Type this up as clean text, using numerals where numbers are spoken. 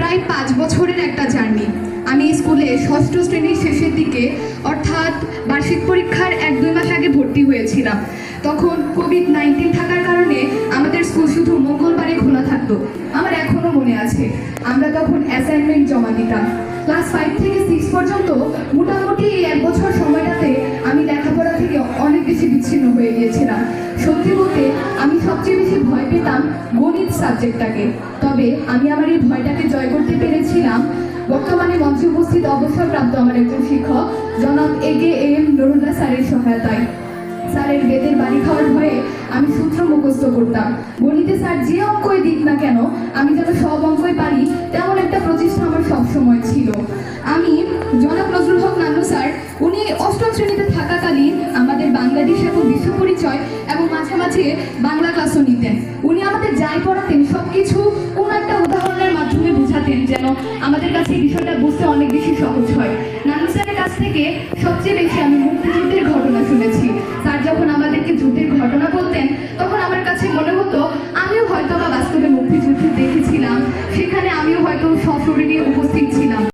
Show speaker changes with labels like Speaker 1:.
Speaker 1: প্রায় 5 বছরের একটা জার্নি। আমি স্কুলে ষষ্ঠ শ্রেণীর শেষের দিকে অর্থাৎ বার্ষিক পরীক্ষার 1-2 মাস আগে ভর্তি হয়েছিলাম। তখন কোভিড-19 থাকার কারণে আমাদের স্কুল শুধু মঙ্গলবারে খোলা থাকতো। আমার এখনো মনে আছে, আমরা তখন অ্যাসাইনমেন্ট জমা দিতাম। ক্লাস 5 থেকে 6 পর্যন্ত মোটামুটি এই 1 বছর সময়টাতে আমি লেখাপড়া থেকে অনেক বেশি বিচ্ছিন্ন হয়ে গিয়েছিলাম। সত্যি বলতে আমি সবচেয়ে বেশি ভয় পেতাম গণিত সাবজেক্টটাকে। তবে আমি আমার এই ভয়টাকে জয় করতে পেরেছিলাম বর্তমানে মঞ্চে উপস্থিত অবসরপ্রাপ্ত আমার একজন শিক্ষক জনাব AKM নুরুল্লাহ স্যারের সহায়তায়। স্যারের বেদের বাড়ি খাওয়ার ভয়ে আমি সূত্র মুখস্থ করতাম। গণিতে স্যার যে অঙ্কই দিক না কেন আমি যেন সব অঙ্কই পারি, তেমন একটা প্রচেষ্টা আমার সবসময় ছিল। আমি জনাব নজরুল হক নান্নু স্যার, উনি 8ম শ্রেণীতে থাকাকালীন আমাদের বাংলাদেশ এবং বিশ্ব পরিচয় এবং মাঝে মাঝে বাংলা ক্লাসও নিতেন। উনি আমাদের যাই পড়াতেন সব কিছু কোনো একটা উদাহরণের মাধ্যমে বোঝাতেন, যেন আমাদের কাছে এই বিষয়টা বুঝতে অনেক বেশি সহজ হয়। নান্নু স্যারের কাছ থেকে সবচেয়ে বেশি আমি মুক্তিযুদ্ধের ঘটনা শুনেছি। স্যার যখন আমাদেরকে যুদ্ধের ঘটনা বলতেন তখন আমার কাছে মনে হতো আমিও হয়তো বা বাস্তবে মুক্তিযুদ্ধে